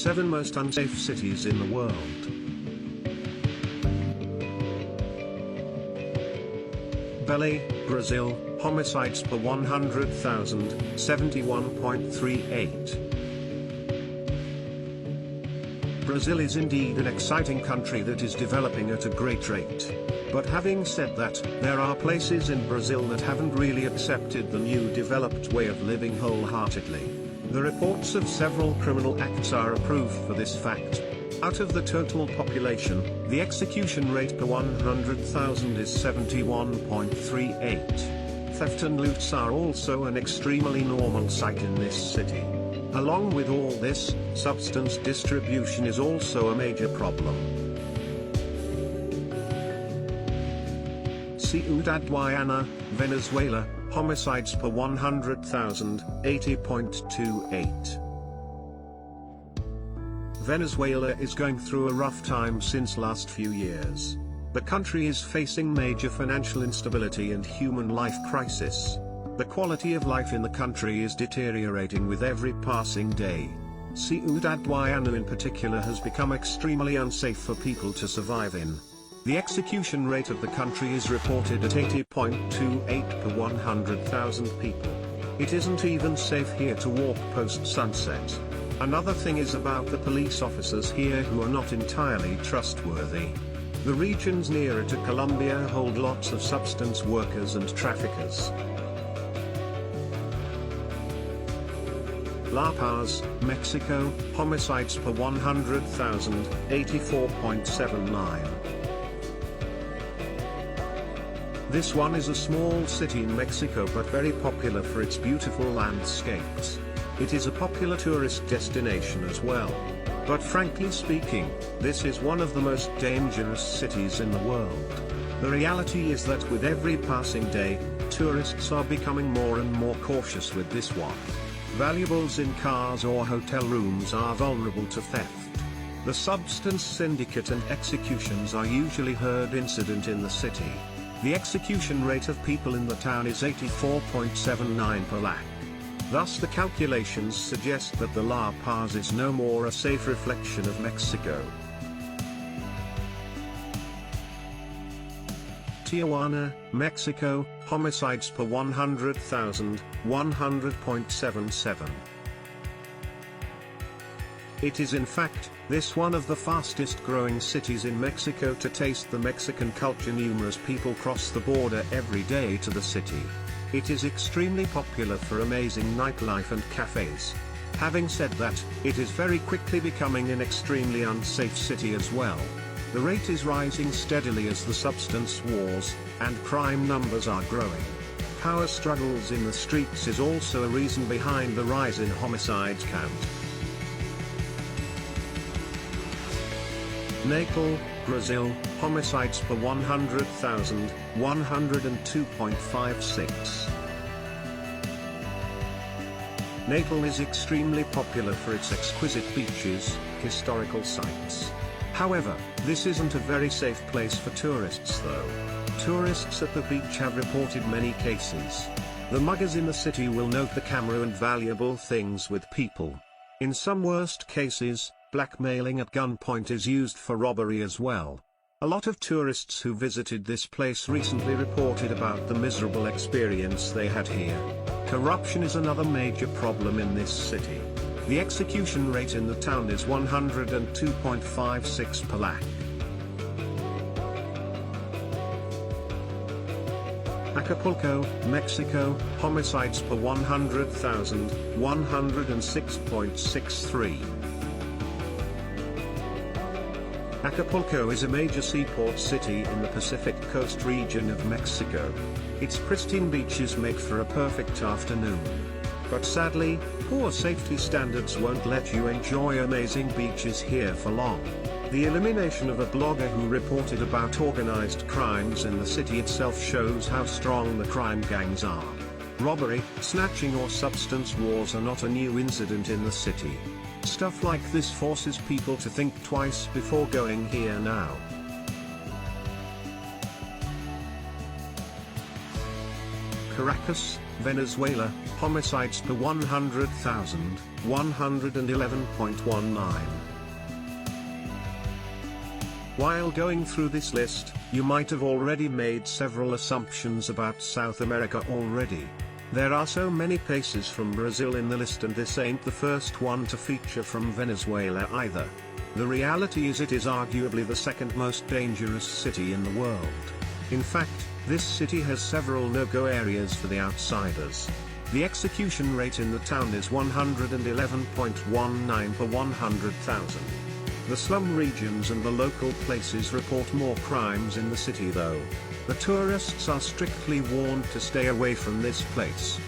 7 most unsafe cities in the world. Belém, Brazil, homicides per 100,000, 71.38. Brazil is indeed an exciting country that is developing at a great rate. But having said that, there are places in Brazil that haven't really accepted the new developed way of living wholeheartedly. The reports of several criminal acts are a proof for this fact. Out of the total population, the execution rate per 100,000 is 71.38. Theft and loots are also an extremely normal sight in this city. Along with all this, substance distribution is also a major problem. Ciudad Guayana, Venezuela, homicides per 100,000, 80.28. Venezuela is going through a rough time since last few years. The country is facing major financial instability and human life crisis. The quality of life in the country is deteriorating with every passing day. Ciudad Guayana in particular has become extremely unsafe for people to survive in. The execution rate of the country is reported at 80.28 per 100,000 people. It isn't even safe here to walk post-sunset. Another thing is about the police officers here who are not entirely trustworthy. The regions nearer to Colombia hold lots of substance workers and traffickers. La Paz, Mexico, homicides per 100,000, 84.79. This one is a small city in Mexico but very popular for its beautiful landscapes. It is a popular tourist destination as well. But frankly speaking, this is one of the most dangerous cities in the world. The reality is that with every passing day, tourists are becoming more and more cautious with this one. Valuables in cars or hotel rooms are vulnerable to theft. The substance syndicate and executions are usually heard incident in the city. The execution rate of people in the town is 84.79 per lakh. Thus the calculations suggest that the La Paz is no more a safe reflection of Mexico. Tijuana, Mexico, homicides per 100,000, 100.77. It is in fact, this one of the fastest growing cities in Mexico to taste the Mexican culture. Numerous people cross the border every day to the city. It is extremely popular for amazing nightlife and cafes. Having said that, it is very quickly becoming an extremely unsafe city as well. The rate is rising steadily as the substance wars and crime numbers are growing. Power struggles in the streets is also a reason behind the rise in homicides count. Natal, Brazil, homicides per 100,000, 102.56. Natal is extremely popular for its exquisite beaches, historical sites. However, this isn't a very safe place for tourists though. Tourists at the beach have reported many cases. The muggers in the city will note the camera and valuable things with people. In some worst cases, blackmailing at gunpoint is used for robbery as well. A lot of tourists who visited this place recently reported about the miserable experience they had here. Corruption is another major problem in this city. The execution rate in the town is 102.56 per lakh. Acapulco, Mexico, homicides per 100,000, 106.63. Acapulco is a major seaport city in the Pacific Coast region of Mexico. Its pristine beaches make for a perfect afternoon. But sadly, poor safety standards won't let you enjoy amazing beaches here for long. The elimination of a blogger who reported about organized crimes in the city itself shows how strong the crime gangs are. Robbery, snatching or substance wars are not a new incident in the city. Stuff like this forces people to think twice before going here now. Caracas, Venezuela, homicides per 100,000, 111.19. While going through this list, you might have already made several assumptions about South America already. There are so many places from Brazil in the list, and this ain't the first one to feature from Venezuela either. The reality is it is arguably the second most dangerous city in the world. In fact, this city has several no-go areas for the outsiders. The execution rate in the town is 111.19 per 100,000. The slum regions and the local places report more crimes in the city though. The tourists are strictly warned to stay away from this place.